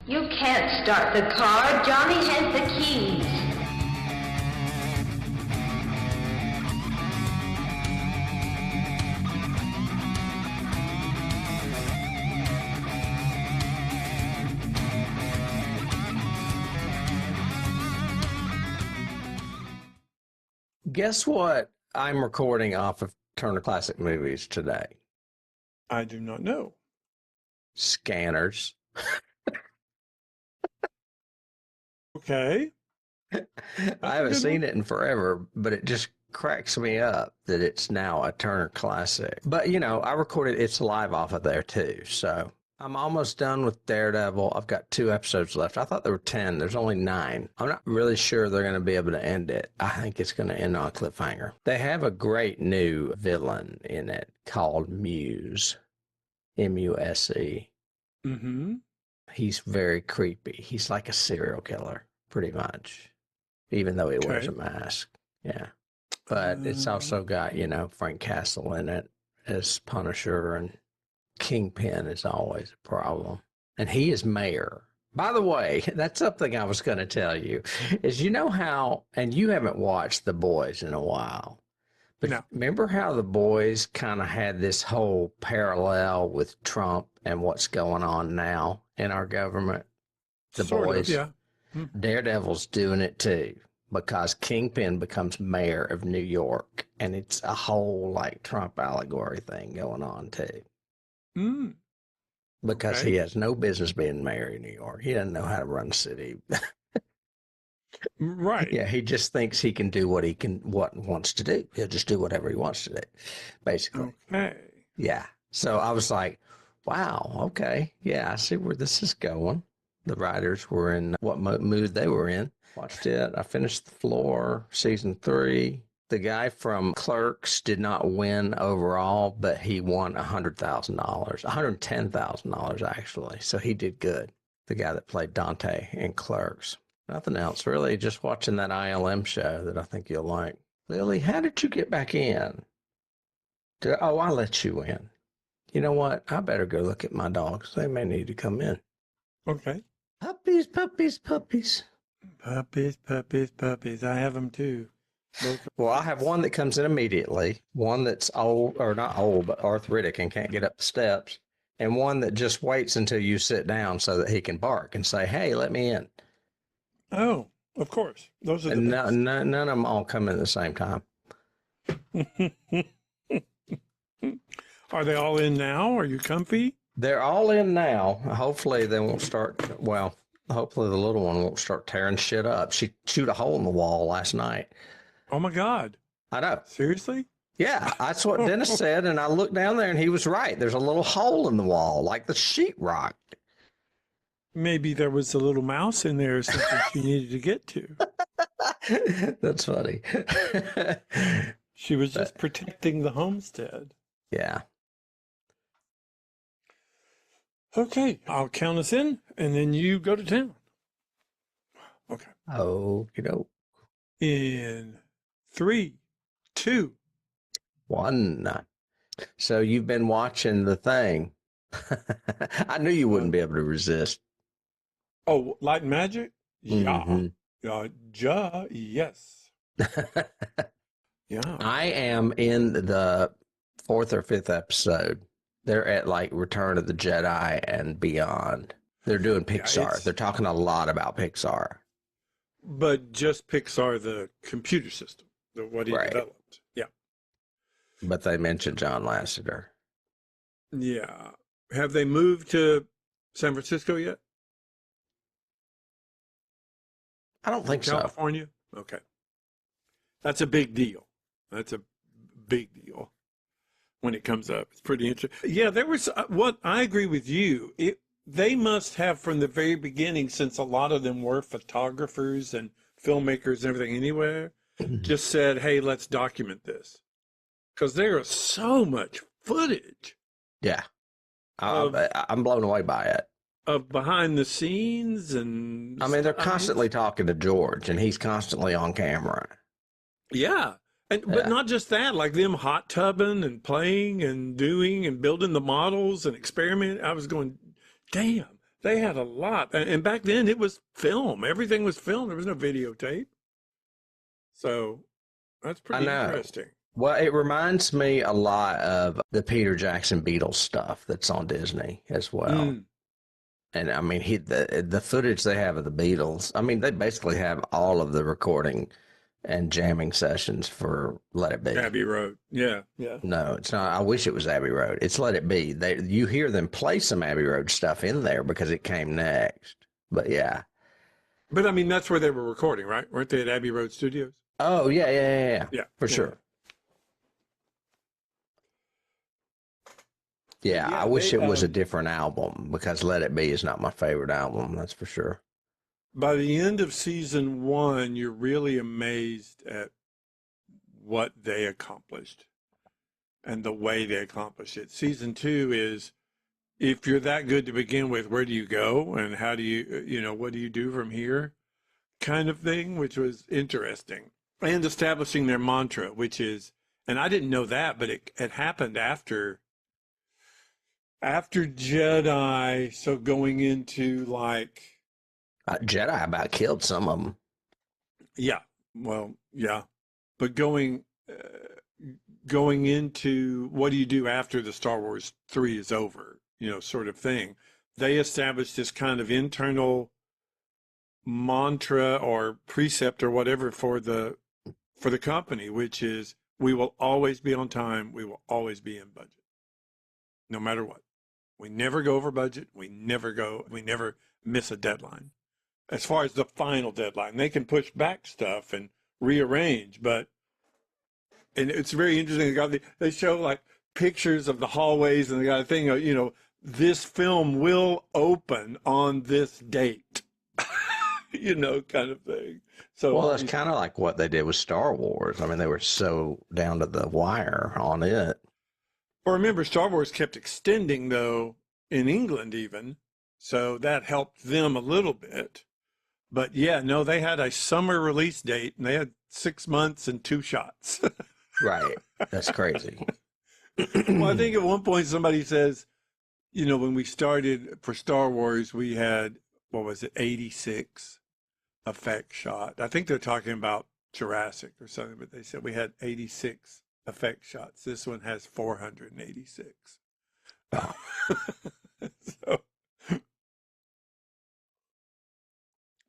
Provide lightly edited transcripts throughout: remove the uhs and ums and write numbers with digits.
You can't start the car. Johnny has the keys. Guess what I'm recording off of Turner Classic Movies today? I do not know. Scanners. Okay. I haven't seen it in forever, but it just cracks me up that it's now a Turner Classic. But, you know, I recorded It's Alive off of there too, so I'm almost done with Daredevil. I've got 2 episodes left. I thought there were 10. There's only 9. I'm not really sure they're going to be able to end it. I think it's going to end on a cliffhanger. They have a great new villain in it called Muse. M-U-S-E. Mm-hmm. He's very creepy. He's like a serial killer, pretty much, even though he wears a mask. Yeah. But it's also got, you know, Frank Castle in it as Punisher, and Kingpin is always a problem. And he is mayor. By the way, that's something I was going to tell you, is you know how, and you haven't watched The Boys in a while, but no. Remember how The Boys kind of had this whole parallel with Trump and what's going on now in our government? The Sort Boys. of, yeah. Daredevil's doing it too, because Kingpin becomes mayor of New York, and it's a whole like Trump allegory thing going on too. Mm. Because he has no business being mayor of New York. He doesn't know how to run the city. Right. Yeah, he just thinks he can do what wants to do. He'll just do whatever he wants to do, basically. Okay. Yeah. So I was like, wow, okay. Yeah, I see where this is going. The writers were in what mood they were in. Watched it. I finished The Floor, season 3. The guy from Clerks did not win overall, but he won $100,000, $110,000 actually. So he did good. The guy that played Dante in Clerks. Nothing else really. Just watching that ILM show that I think you'll like. Lily, how did you get back in? Oh, I let you in. You know what? I better go look at my dogs. They may need to come in. Okay. Puppies, puppies, puppies. Puppies, puppies, puppies. I have them too. Well, I have one that comes in immediately, one that's old, or not old, but arthritic and can't get up the steps, and one that just waits until you sit down so that he can bark and say, hey, let me in. Oh, of course. Those are the best. None of them all come in at the same time. Are they all in now? Are you comfy? They're all in now. Hopefully they won't start, well, hopefully the little one won't start tearing shit up. She chewed a hole in the wall last night. Oh, my God. I know. Seriously? Yeah, that's what Dennis said, and I looked down there, and he was right. There's a little hole in the wall, like the sheetrock. Maybe there was a little mouse in there or something she needed to get to. That's funny. She was just protecting the homestead. Yeah. Okay, I'll count us in, and then you go to town. Okay. Oh, you know. In 3, 2, 1. So you've been watching the thing. I knew you wouldn't be able to resist. Oh, Light and Magic? Yeah. Mm-hmm. Yes. Yeah. I am in the 4th or 5th episode. They're at like Return of the Jedi and beyond. They're doing Pixar. Yeah, they're talking a lot about Pixar. But just Pixar, the computer system, what he developed. Yeah. But they mentioned John Lasseter. Yeah. Have they moved to San Francisco yet? I don't think California? Okay. That's a big deal. That's a big deal when it comes up. It's pretty interesting. Yeah, there was what I agree with you. They must have from the very beginning, since a lot of them were photographers and filmmakers and everything anywhere, just said, hey, let's document this. Because there is so much footage. Yeah. I'm blown away by it. Of behind the scenes and... I mean, they're constantly talking to George, and he's constantly on camera. Yeah. But not just that, like them hot tubbing and playing and doing and building the models and experimenting. I was going, damn, They had a lot. And back then it was film. Everything was film. There was no videotape. So that's pretty interesting. Well, it reminds me a lot of the Peter Jackson Beatles stuff that's on Disney as well. And I mean, the footage they have of the Beatles, I mean, they basically have all of the recording and jamming sessions for Let It Be. Abbey Road. Yeah, yeah. No, it's not. I wish it was Abbey Road. It's Let It Be. You hear them play some Abbey Road stuff in there because it came next. But yeah. But I mean, that's where they were recording, right? Weren't they at Abbey Road Studios? Oh, yeah. For sure. Yeah, I wish it was a different album because Let It Be is not my favorite album. That's for sure. By the end of season 1, you're really amazed at what they accomplished and the way they accomplished it. Season 2 is, if you're that good to begin with, where do you go and how do you, what do you do from here kind of thing, which was interesting. And establishing their mantra, which is, and I didn't know that, but it happened after Jedi, so going into like... Jedi about killed some of them. Yeah, well, yeah. But going into what do you do after the Star Wars 3 is over, sort of thing. They established this kind of internal mantra or precept or whatever for the company, which is we will always be on time. We will always be in budget, no matter what. We never go over budget. We never miss a deadline. As far as the final deadline, they can push back stuff and rearrange, and it's very interesting. They show like pictures of the hallways, and they got a thing, this film will open on this date, kind of thing. So, well, it's kind of like what they did with Star Wars. I mean, they were so down to the wire on it. Well, remember, Star Wars kept extending, though, in England even, so that helped them a little bit. But, yeah, no, they had a summer release date, and they had 6 months and 2 shots. Right. That's crazy. Well, I think at one point somebody says, when we started for Star Wars, we had, 86 effect shot. I think they're talking about Jurassic or something, but they said we had 86 effect shots. This one has 486. Wow. So,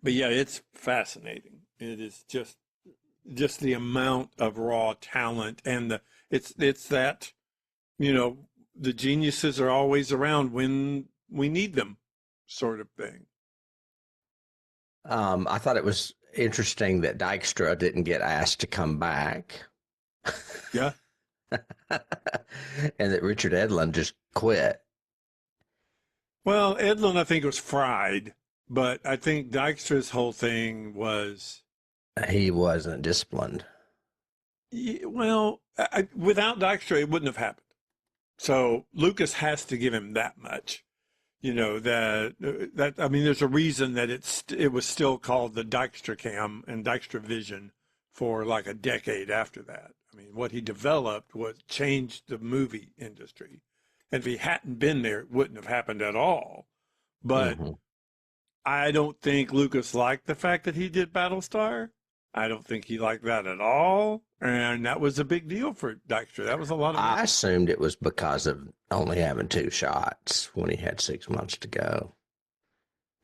but yeah, it's fascinating. It is just the amount of raw talent, and it's that, the geniuses are always around when we need them, sort of thing. I thought it was interesting that Dykstra didn't get asked to come back. Yeah. And that Richard Edlund just quit. Well, Edlund, I think, was fried, but I think Dykstra's whole thing was... He wasn't disciplined. Well, without Dykstra, it wouldn't have happened. So Lucas has to give him that much. That I mean, there's a reason that it was still called the Dykstra Cam and Dykstra Vision for like a decade after that. I mean, what he developed changed the movie industry. And if he hadn't been there, it wouldn't have happened at all. But I don't think Lucas liked the fact that he did Battlestar. I don't think he liked that at all. And that was a big deal for Dykstra. That was a lot of money. I assumed it was because of only having 2 shots when he had 6 months to go.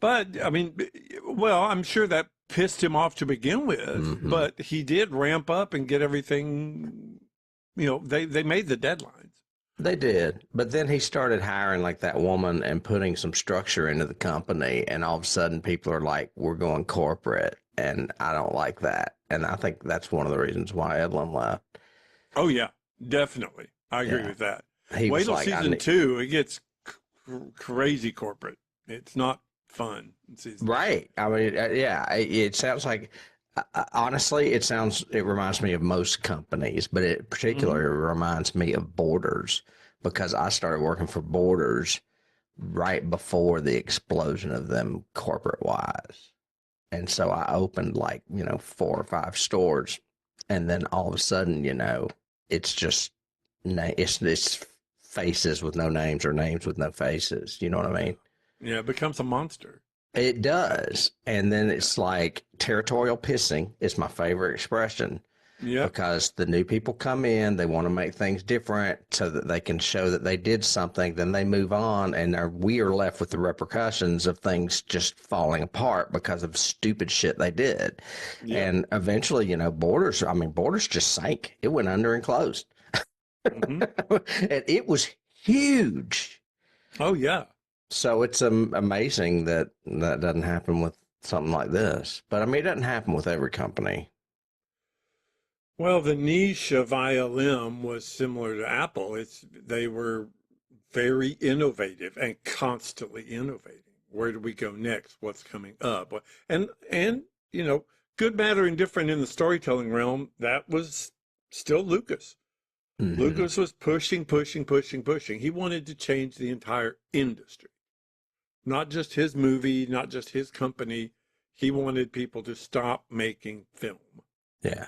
But, I mean, well, I'm sure that pissed him off to begin with. But he did ramp up and get everything, they made the deadlines. They did. But then he started hiring like that woman and putting some structure into the company. And all of a sudden people are like, we're going corporate. And I don't like that. And I think that's one of the reasons why Edlund left. Oh, yeah, definitely. I agree with that. Wait till season 2, it gets crazy corporate. It's not fun in season Right. 2. I mean, it sounds like, honestly, it reminds me of most companies, but it particularly reminds me of Borders, because I started working for Borders right before the explosion of them corporate-wise. And so I opened 4 or 5 stores, and then all of a sudden, it's just, it's faces with no names or names with no faces. You know what I mean? Yeah, it becomes a monster. It does. And then it's like territorial pissing is my favorite expression. Yeah. Because the new people come in, they want to make things different so that they can show that they did something. Then they move on, and we are left with the repercussions of things just falling apart because of stupid shit they did. Yeah. And eventually, Borders just sank. It went under and closed. Mm-hmm. And it was huge. Oh, yeah. So it's amazing that doesn't happen with something like this. But I mean, it doesn't happen with every company. Well, the niche of ILM was similar to Apple. They were very innovative and constantly innovating. Where do we go next? What's coming up? And good, bad, or indifferent in the storytelling realm, that was still Lucas. Mm-hmm. Lucas was pushing. He wanted to change the entire industry. Not just his movie, not just his company. He wanted people to stop making film. Yeah.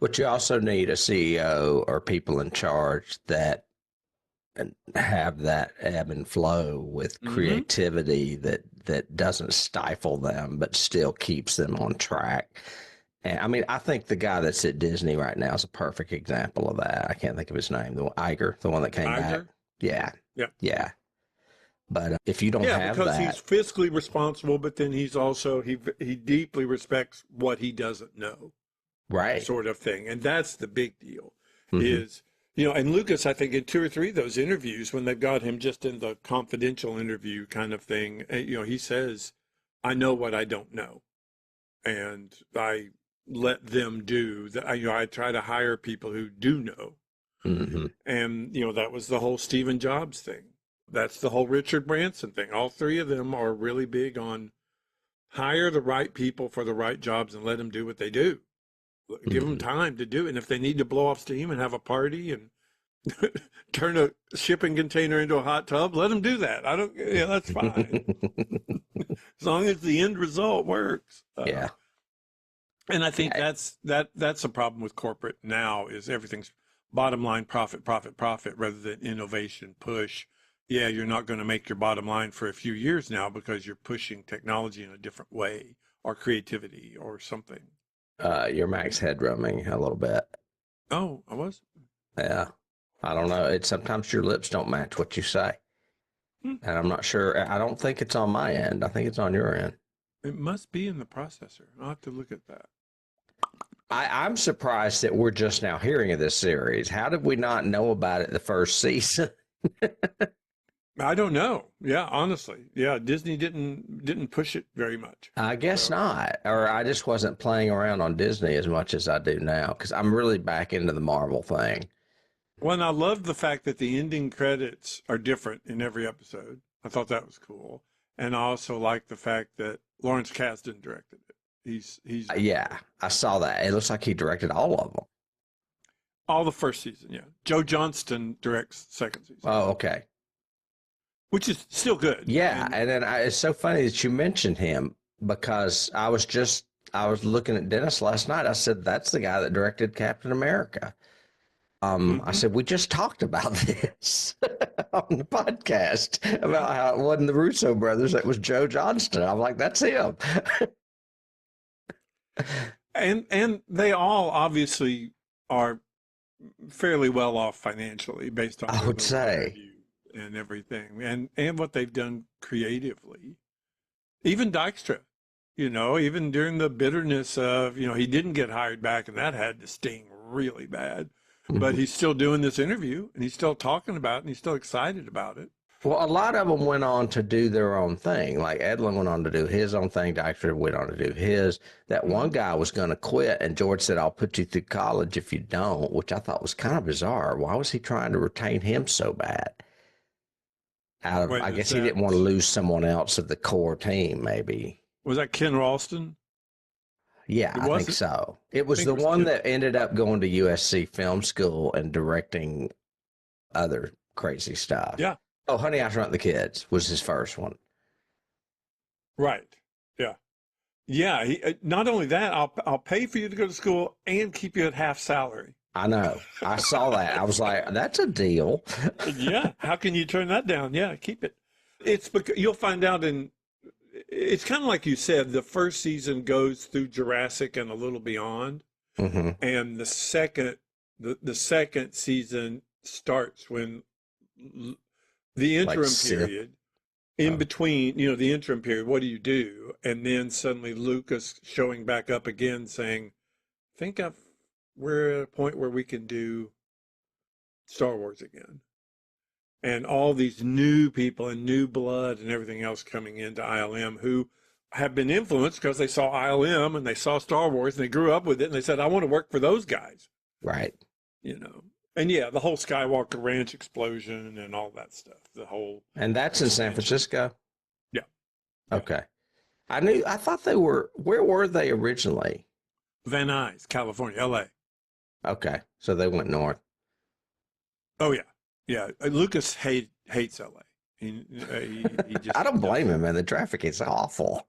But you also need a CEO or people in charge that have that ebb and flow with creativity that doesn't stifle them, but still keeps them on track. And I mean, I think the guy that's at Disney right now is a perfect example of that. I can't think of his name. Iger, the one that came back. Yeah. Yeah. Yeah. But if you don't have because that, he's fiscally responsible, but then he's also, he deeply respects what he doesn't know. Right. Sort of thing. And that's the big deal is, and Lucas, I think in 2 or 3 of those interviews, when they've got him just in the confidential interview kind of thing, he says, I know what I don't know. And I let them do that. I try to hire people who do know. Mm-hmm. And, that was the whole Stephen Jobs thing. That's the whole Richard Branson thing. All 3 of them are really big on hire the right people for the right jobs and let them do what they do. Give them time to do it. And if they need to blow off steam and have a party and turn a shipping container into a hot tub, let them do that. That's fine. As long as the end result works. Yeah. And I think that's the problem with corporate now is everything's bottom line, profit, rather than innovation, push. Yeah, you're not going to make your bottom line for a few years now because you're pushing technology in a different way or creativity or something. Your Mac's head drumming a little bit. Oh, I was? Yeah. I don't know. Sometimes your lips don't match what you say. And I'm not sure. I don't think it's on my end. I think it's on your end. It must be in the processor. I'll have to look at that. I'm surprised that we're just now hearing of this series. How did we not know about it the first season? I don't know. Yeah, honestly. Yeah, Disney didn't push it very much. I guess not. Or I just wasn't playing around on Disney as much as I do now because I'm really back into the Marvel thing. Well, and I love the fact that the ending credits are different in every episode. I thought that was cool. And I also like the fact that Lawrence Kasdan directed it. He's yeah, I saw that. It looks like he directed all of them. All the first season, yeah. Joe Johnston directs second season. Oh, okay. Which is still good. Yeah, and then it's so funny that you mentioned him because I was looking at Dennis last night. I said, that's the guy that directed Captain America. I said, we just talked about this on the podcast about how it wasn't the Russo brothers. It was Joe Johnston. I'm like, that's him. And they all obviously are fairly well off financially based on I would say and everything and what they've done creatively. Even Dykstra, even during the bitterness of, he didn't get hired back and that had to sting really bad. But he's still doing this interview and he's still talking about it and he's still excited about it. Well, a lot of them went on to do their own thing. Like Edlin went on to do his own thing. Dykstra went on to do his. That one guy was going to quit and George said, I'll put you through college if you don't, which I thought was kind of bizarre. Why was he trying to retain him so bad? I guess he didn't want to lose someone else of the core team, maybe. Was that Ken Ralston? Yeah, I think so. It was the one that ended up going to USC Film School and directing other crazy stuff. Yeah. Oh, Honey, I Shrunk the Kids was his first one. Right. Yeah. Yeah. Not only that, I'll pay for you to go to school and keep you at half salary. I know. I saw that. I was like, that's a deal. Yeah. How can you turn that down? Yeah, keep it. It's because you'll find out it's kind of like you said, the first season goes through Jurassic and a little beyond. Mm-hmm. And the second season starts when the interim period, in between, the interim period, what do you do? And then suddenly Lucas showing back up again saying, we're at a point where we can do Star Wars again. And all these new people and new blood and everything else coming into ILM who have been influenced because they saw ILM and they saw Star Wars and they grew up with it and they said, I want to work for those guys. Right. And yeah, the whole Skywalker Ranch explosion and all that stuff. And that's in San Francisco? Yeah. Okay. I thought where were they originally? Van Nuys, California, LA. Okay. So they went north. Oh, yeah. Yeah. Lucas hates LA. He just, I don't blame him, man. The traffic is awful.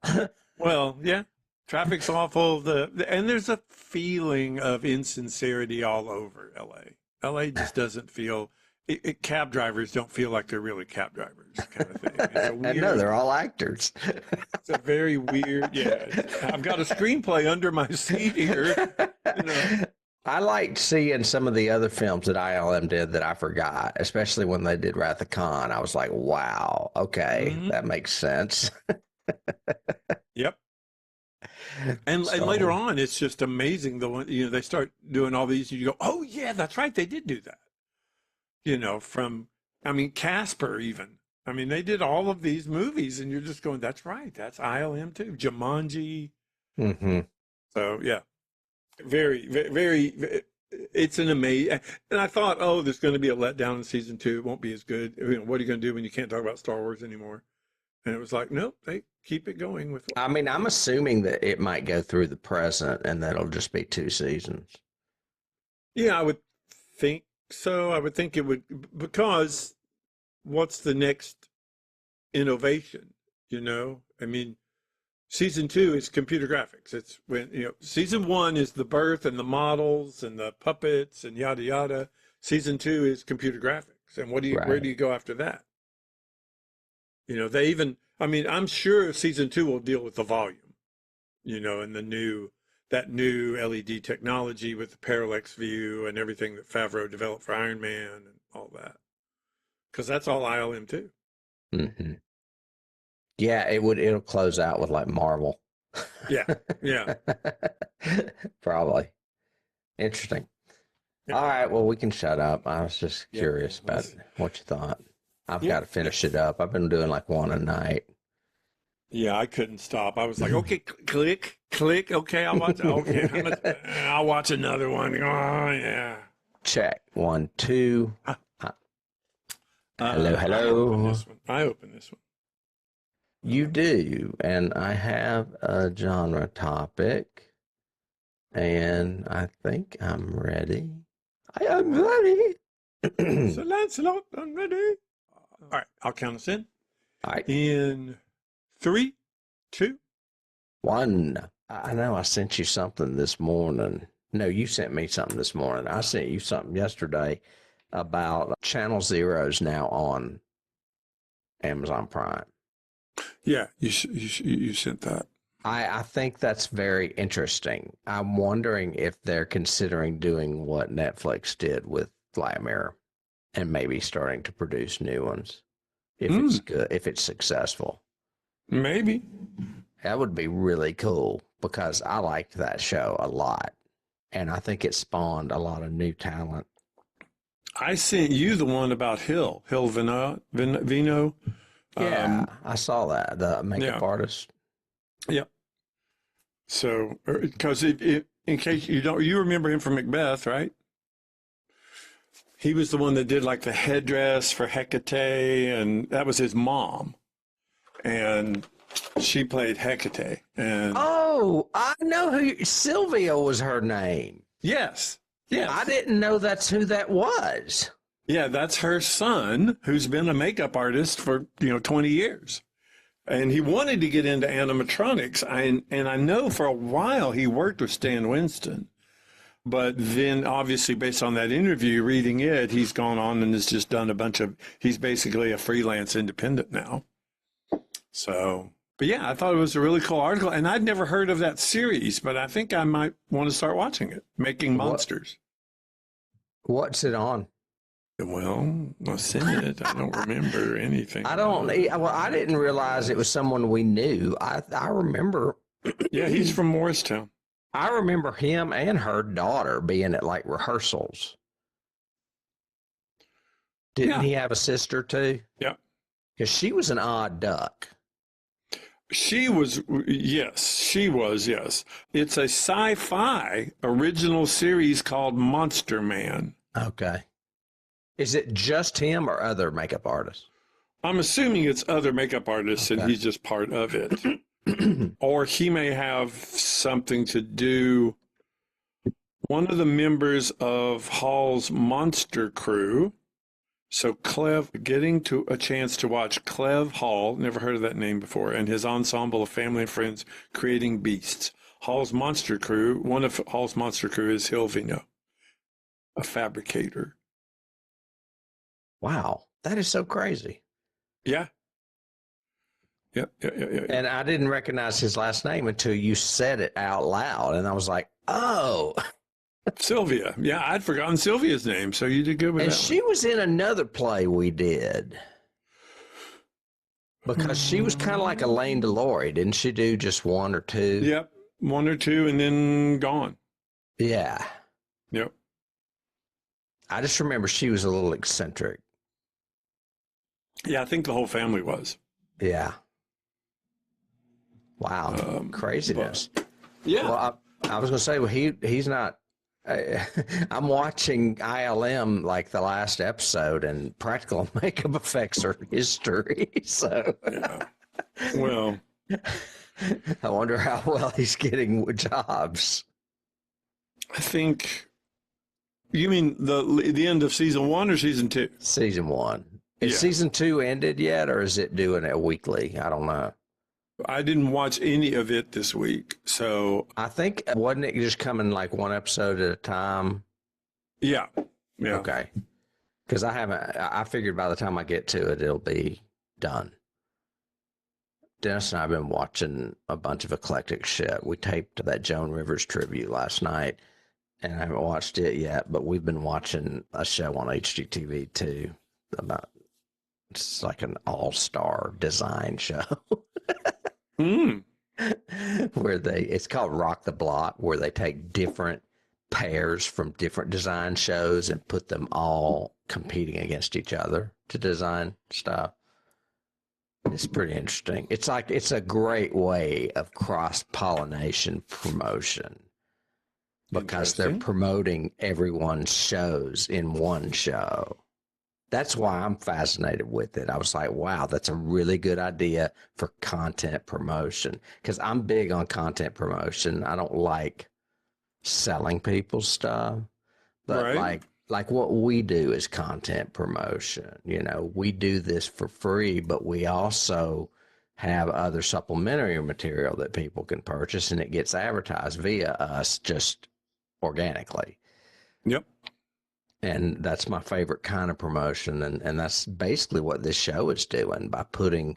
Well, yeah. Traffic's awful. And there's a feeling of insincerity all over LA. LA just doesn't feel, cab drivers don't feel like they're really cab drivers kind of thing. I know, they're all actors. It's a very weird, yeah. I've got a screenplay under my seat here. I liked seeing some of the other films that ILM did that I forgot, especially when they did Wrath of Khan. I was like, wow, okay, that makes sense. Yep. And later on, it's just amazing. They start doing all these, you go, oh yeah, that's right, they did do that. Casper even. They did all of these movies, and you're just going, that's right, that's ILM too. Jumanji. Mm-hmm. So yeah, very, very, very. It's an amazing. And I thought, oh, there's going to be a letdown in season 2. It won't be as good. What are you going to do when you can't talk about Star Wars anymore? And it was like, nope, they keep it going with. I'm assuming that it might go through the present and that'll just be 2 seasons. Yeah, I would think so. I would think it would, because what's the next innovation? Season 2 is computer graphics. It's when, season 1 is the birth and the models and the puppets and yada, yada. Season 2 is computer graphics. And where do you go after that? They even, I'm sure season 2 will deal with the volume, and that new LED technology with the parallax view and everything that Favreau developed for Iron Man and all that. Because that's all ILM too. Mm-hmm. Yeah, it'll close out with like Marvel. Yeah. Yeah. Probably. Interesting. Yeah. All right. Well, we can shut up. I was just curious about what you thought. I've got to finish it up. I've been doing like one a night. Yeah, I couldn't stop. I was like, okay, click. Okay, I'll watch. Okay, I'll watch another one. Oh, yeah. Check 1, 2. Hello. I open this one. You do, and I have a genre topic, and I think I'm ready. I am ready. So Lancelot, I'm ready. All right, I'll count us in. All right. In 3, 2, 1. I know I sent you something this morning. No, you sent me something this morning. I sent you something yesterday about Channel Zero's now on Amazon Prime. Yeah, you sent that. I think that's very interesting. I'm wondering if they're considering doing what Netflix did with Black Mirror and maybe starting to produce new ones if it's good, if it's successful. Maybe. That would be really cool because I liked that show a lot. And I think it spawned a lot of new talent. I sent you the one about Hill Vinot. Yeah, I saw that, the makeup artist. Yeah. So, because in case you remember him from Macbeth, right? He was the one that did like the headdress for Hecate, and that was his mom. And she played Hecate. And oh, I know Sylvia was her name. Yes. I didn't know that's who that was. Yeah, that's her son, who's been a makeup artist for 20 years. And he wanted to get into animatronics. And I know for a while he worked with Stan Winston. But then obviously based on that interview, reading it, he's gone on and has just done he's basically a freelance independent now. So, but yeah, I thought it was a really cool article, and I'd never heard of that series, but I think I might want to start watching it. Making Monsters. What's it on? Well, I sent it. I don't remember anything. I didn't realize it was someone we knew. I remember. Yeah, he's from Morristown. I remember him and her daughter being at like rehearsals. Didn't he have a sister too? Yeah. Because she was an odd duck. She was, yes. It's a sci-fi original series called Monster Man. Okay. Is it just him or other makeup artists? I'm assuming it's other makeup artists and he's just part of it. Or he may have something to do. One of the members of Hall's Monster Crew. So Clev, getting to a chance to watch Clev Hall, never heard of that name before, and his ensemble of family and friends creating beasts. Hall's Monster Crew, one of Hall's Monster Crew is Vinot, a fabricator. Wow, that is so crazy. Yeah. Yeah. And I didn't recognize his last name until you said it out loud, and I was like, oh. Sylvia. Yeah, I'd forgotten Sylvia's name, so you did good with that. And she was in another play we did. Because she was kind of like Elaine Delory. Didn't she do just one or two? Yep, one or two and then gone. Yeah. Yep. I just remember she was a little eccentric. Yeah, I think the whole family was. Yeah. Wow. Craziness. Yeah. Well, I was going to say, well, he's not. I'm watching ILM like the last episode, and practical makeup effects are history. So, yeah. Well, I wonder how well he's getting jobs. I think. You mean the end of season 1 or season 2? Season 1. Is season 2 ended yet, or is it doing it weekly? I don't know. I didn't watch any of it this week, so I think wasn't it just coming like one episode at a time? Yeah. Okay. Because I figured by the time I get to it, it'll be done. Dennis and I have been watching a bunch of eclectic shit. We taped that Joan Rivers tribute last night, and I haven't watched it yet, but we've been watching a show on HGTV too about, it's like an all-star design show. Where it's called Rock the Block, where they take different pairs from different design shows and put them all competing against each other to design stuff. It's pretty interesting. It's a great way of cross-pollination promotion because they're promoting everyone's shows in one show. That's why I'm fascinated with it. I was like, wow, that's a really good idea for content promotion, because I'm big on content promotion. I don't like selling people stuff, but like what we do is content promotion. You know, we do this for free, but we also have other supplementary material that people can purchase, and it gets advertised via us just organically. Yep. And that's my favorite kind of promotion. And that's basically what this show is doing by putting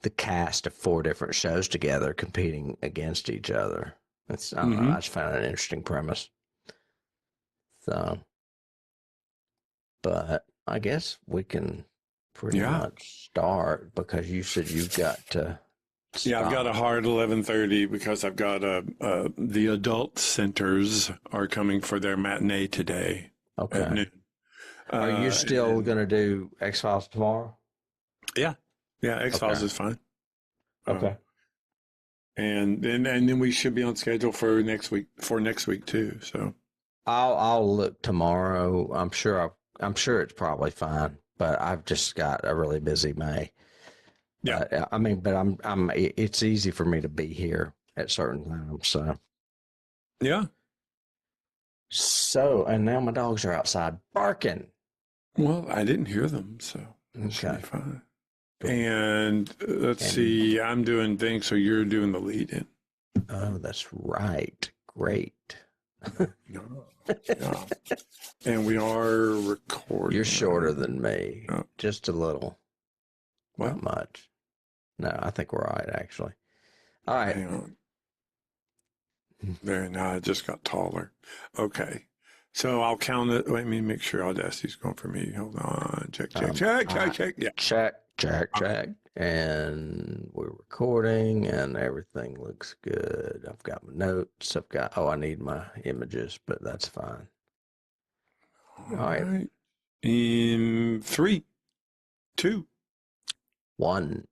the cast of 4 different shows together, competing against each other. I don't know, I just found it an interesting premise. So, but I guess we can pretty much start, because you said you've got to stop. Yeah, I've got a hard 11:30 because I've got the adult centers are coming for their matinee today. Okay. At noon. Are you still going to do X-Files tomorrow? Yeah. Yeah, X-Files is fine. Okay. And then we should be on schedule for next week too. So I'll look tomorrow. I'm sure it's probably fine, but I've just got a really busy May. Yeah. But it's easy for me to be here at certain times. So yeah. So, and now my dogs are outside barking. Well, I didn't hear them, so it should be fine. And let's see, I'm doing things, so you're doing the lead in. Oh, that's right. Great. Yeah. And we are recording. You're shorter than me. Just a little. What? Not much. No, I think we're all right, actually. All right. Hang on. There, now I just got taller. Okay. So I'll count it. Let me make sure Audacity's going for me. Hold on. Check. Yeah. Check. And we're recording and everything looks good. I've got my notes. I need my images, but that's fine. All right. In 3, 2, 1.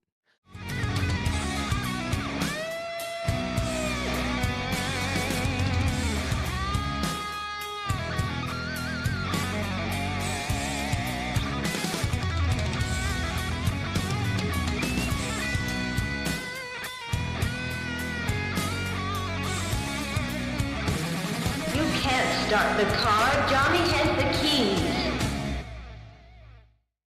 You can't start the car. Johnny has the keys.